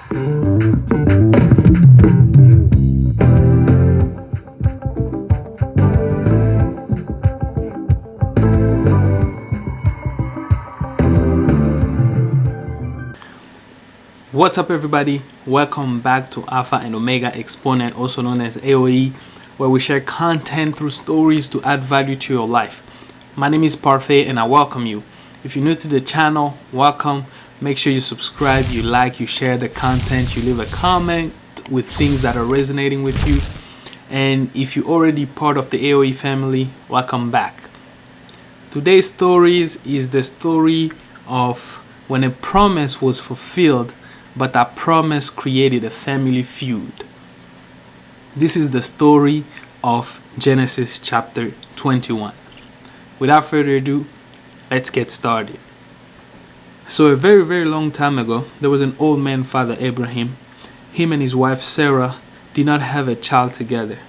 What's up, everybody? Welcome back to Alpha and Omega Exponent, also known as AOE, where we share content through stories to add value to your life. My name is Parfait and I welcome you. If you're new to the channel, welcome. Make sure you subscribe, you like, you share the content, you leave a comment with things that are resonating with you. And if you're already part of the AOE family, welcome back. Today's stories is the story of when a promise was fulfilled, but that promise created a family feud. This is the story of Genesis chapter 21. Without further ado, let's get started. So a very, very long time ago, there was an old man, Father Abraham. Him and his wife Sarah did not have a child together.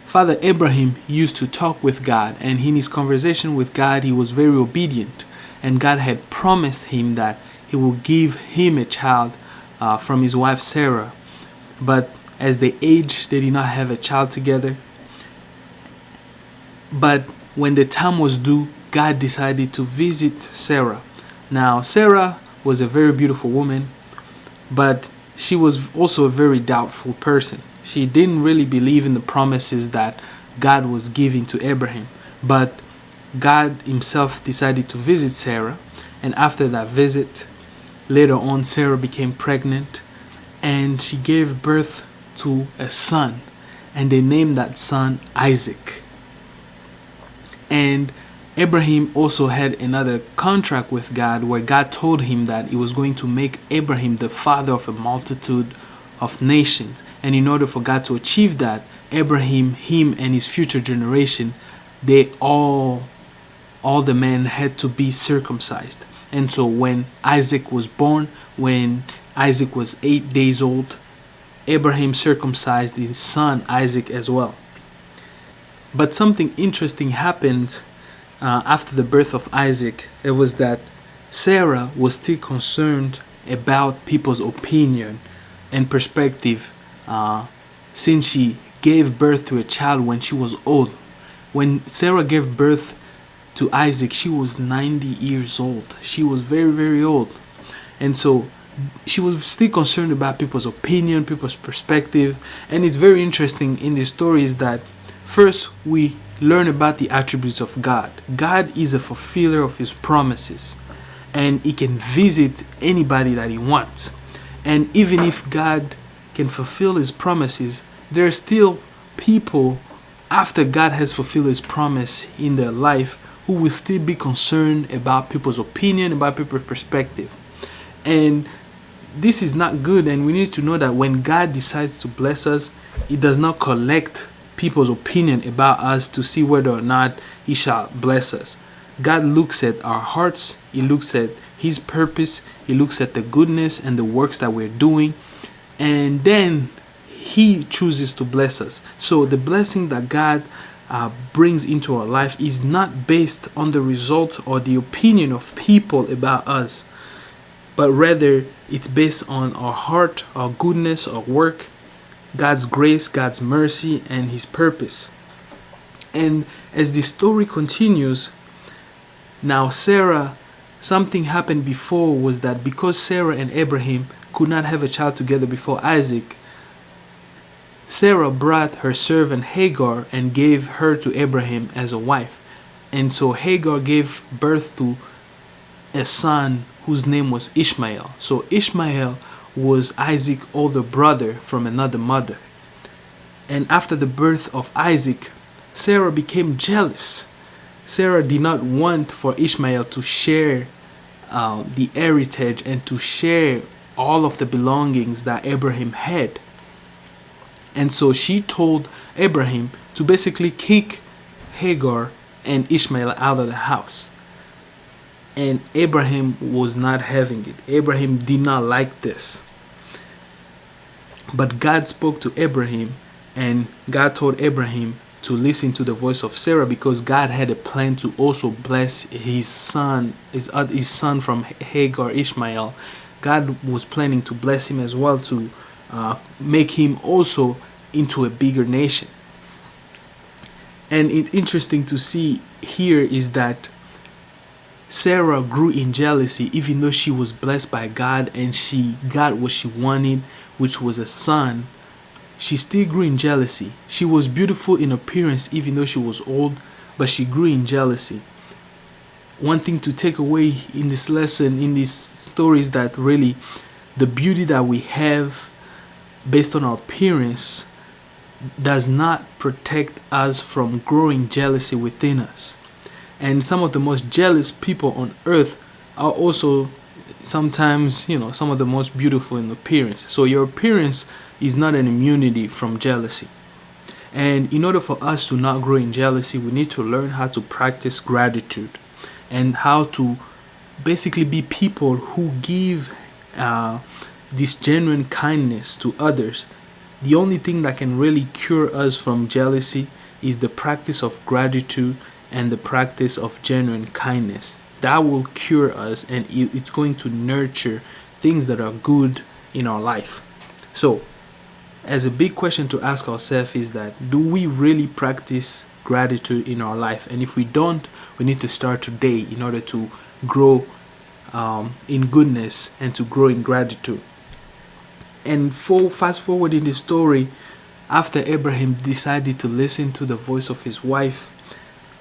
Father Abraham used to talk with God, and in his conversation with God, he was very obedient. And God had promised him that he will give him a child from his wife Sarah. But as they aged, they did not have a child together. But when the time was due, God decided to visit Sarah. Now, Sarah was a very beautiful woman, but she was also a very doubtful person. She didn't really believe in the promises that God was giving to Abraham. But God himself decided to visit Sarah, and after that visit, later on, Sarah became pregnant and she gave birth to a son, and they named that son Isaac. And Abraham also had another contract with God where God told him that he was going to make Abraham the father of a multitude of nations. And in order for God to achieve that, Abraham, him and his future generation, they all the men had to be circumcised. And so when Isaac was born, when Isaac was 8 days old, Abraham circumcised his son Isaac as well. But something interesting happened after the birth of Isaac. It was that Sarah was still concerned about people's opinion and perspective since she gave birth to a child when she was old. When Sarah gave birth to Isaac, she was 90 years old. She was very, very old. And so she was still concerned about people's opinion, people's perspective. And it's very interesting in the story is that first we learn about the attributes of God. God is a fulfiller of his promises, and he can visit anybody that he wants. And even if God can fulfill his promises, there are still people after God has fulfilled his promise in their life who will still be concerned about people's opinion, about people's perspective. And this is not good, and we need to know that when God decides to bless us, he does not collect people's opinion about us to see whether or not he shall bless us. God looks at our hearts, he looks at his purpose, he looks at the goodness and the works that we're doing, and then he chooses to bless us. So the blessing that God brings into our life is not based on the result or the opinion of people about us, but rather it's based on our heart, our goodness, our work, God's grace, God's mercy, and his purpose. And as the story continues, now Sarah, something happened before was that because Sarah and Abraham could not have a child together before Isaac, Sarah brought her servant Hagar and gave her to Abraham as a wife. And so Hagar gave birth to a son whose name was Ishmael. So Ishmael was Isaac's older brother from another mother. And after the birth of Isaac, Sarah became jealous. Sarah did not want for Ishmael to share the heritage and to share all of the belongings that Abraham had. And so she told Abraham to basically kick Hagar and Ishmael out of the house. And Abraham was not having it. Abraham did not like this. But God spoke to Abraham, and God told Abraham to listen to the voice of Sarah, because God had a plan to also bless his son from Hagar, Ishmael, God was planning to bless him as well, to make him also into a bigger nation. And it's interesting to see here is that Sarah grew in jealousy, even though she was blessed by God and she got what she wanted, which was a son. She still grew in jealousy. She was beautiful in appearance, even though she was old, but she grew in jealousy. One thing to take away in this lesson, in this story, is that really the beauty that we have based on our appearance does not protect us from growing jealousy within us. And some of the most jealous people on earth are also sometimes, some of the most beautiful in appearance. So your appearance is not an immunity from jealousy. And in order for us to not grow in jealousy, we need to learn how to practice gratitude and how to basically be people who give this genuine kindness to others. The only thing that can really cure us from jealousy is the practice of gratitude and the practice of genuine kindness. That will cure us, and it's going to nurture things that are good in our life. So, as a big question to ask ourselves is that, do we really practice gratitude in our life? And if we don't, we need to start today in order to grow in goodness and to grow in gratitude. And fast forward in the story, after Abraham decided to listen to the voice of his wife,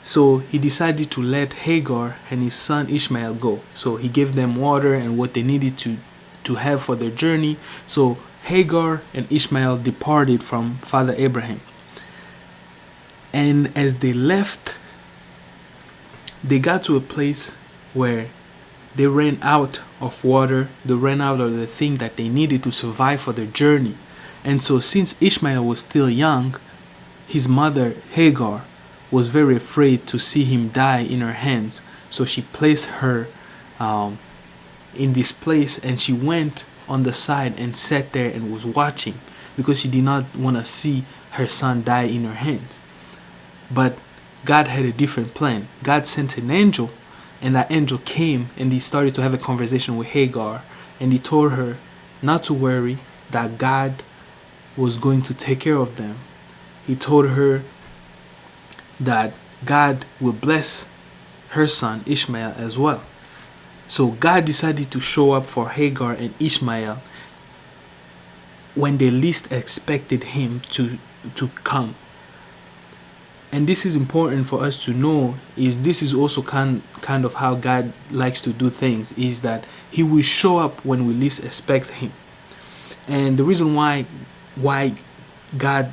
so he decided to let Hagar and his son Ishmael go. So he gave them water and what they needed to have for their journey. So Hagar and Ishmael departed from Father Abraham. And as they left, they got to a place where they ran out of water. They ran out of the thing that they needed to survive for their journey. And so since Ishmael was still young, his mother Hagar was very afraid to see him die in her hands. So she placed her in this place, and she went on the side and sat there and was watching because she did not want to see her son die in her hands. But God had a different plan. God sent an angel, and that angel came and he started to have a conversation with Hagar, and he told her not to worry, that God was going to take care of them. He told her that God will bless her son Ishmael as well. So God decided to show up for Hagar and Ishmael when they least expected him to come. And this is important for us to know, is this is also kind of how God likes to do things, is that he will show up when we least expect him. And the reason why God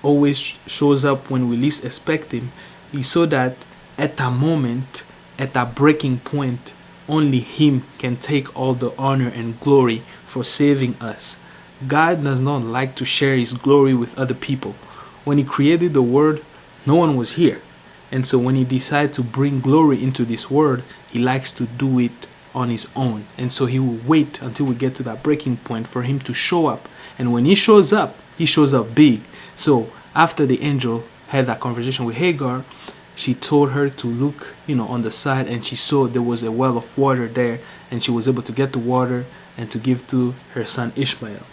always shows up when we least expect him is so that at that moment, at that breaking point, only him can take all the honor and glory for saving us. God does not like to share his glory with other people. When he created the world, no one was here. And so when he decided to bring glory into this world, he likes to do it on his own. And so he will wait until we get to that breaking point for him to show up. And when he shows up big. So after the angel had that conversation with Hagar, she told her to look, on the side, and she saw there was a well of water there, and she was able to get the water and to give to her son Ishmael.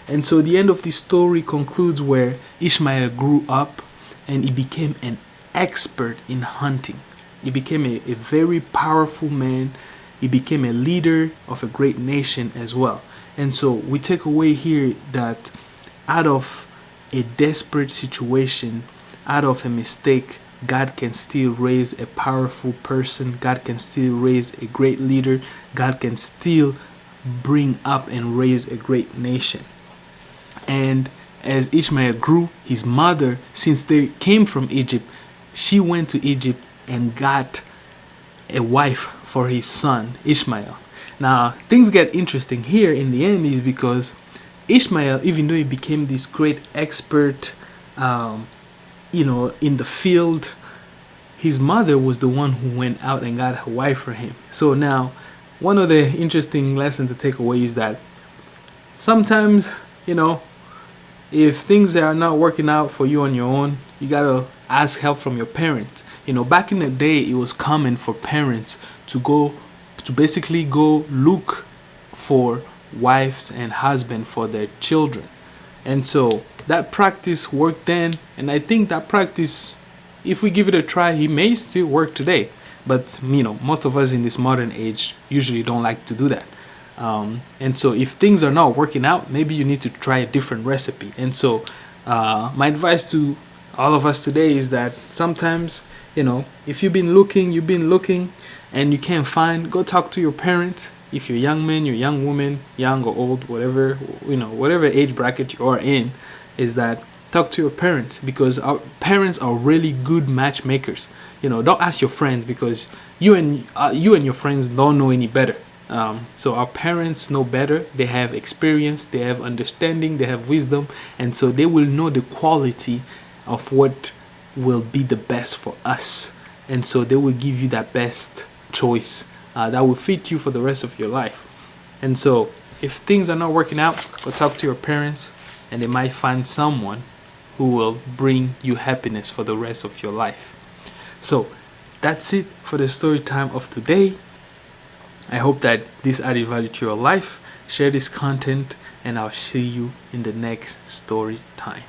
And so the end of the story concludes where Ishmael grew up and he became an expert in hunting. He became a very powerful man. He became a leader of a great nation as well. And so we take away here that out of a desperate situation, out of a mistake, God can still raise a powerful person. God can still raise a great leader. God can still bring up and raise a great nation. And as Ishmael grew, his mother, since they came from Egypt, she went to Egypt and got a wife for his son Ishmael. Now things get interesting here in the end, is because Ishmael, even though he became this great expert in the field, his mother was the one who went out and got a wife for him. So now one of the interesting lessons to take away is that sometimes, if things are not working out for you on your own, you gotta ask help from your parents. Back in the day, it was common for parents to basically go look for wives and husbands for their children. And so that practice worked then, and I think that practice, if we give it a try, it may still work today. But most of us in this modern age usually don't like to do that. And so if things are not working out, maybe you need to try a different recipe. And so my advice to all of us today is that sometimes, if you've been looking and you can't find, go talk to your parents. If you're a young man, you're a young woman, young or old, whatever age bracket you are in, is that talk to your parents, because our parents are really good matchmakers. Don't ask your friends, because you and your friends don't know any better. So our parents know better. They have experience, they have understanding, they have wisdom, and so they will know the quality of what will be the best for us. And so they will give you that best choice that will fit you for the rest of your life. And so if things are not working out, go talk to your parents, and they might find someone who will bring you happiness for the rest of your life. So that's it for the story time of today. I hope that this added value to your life. Share this content, and I'll see you in the next story time.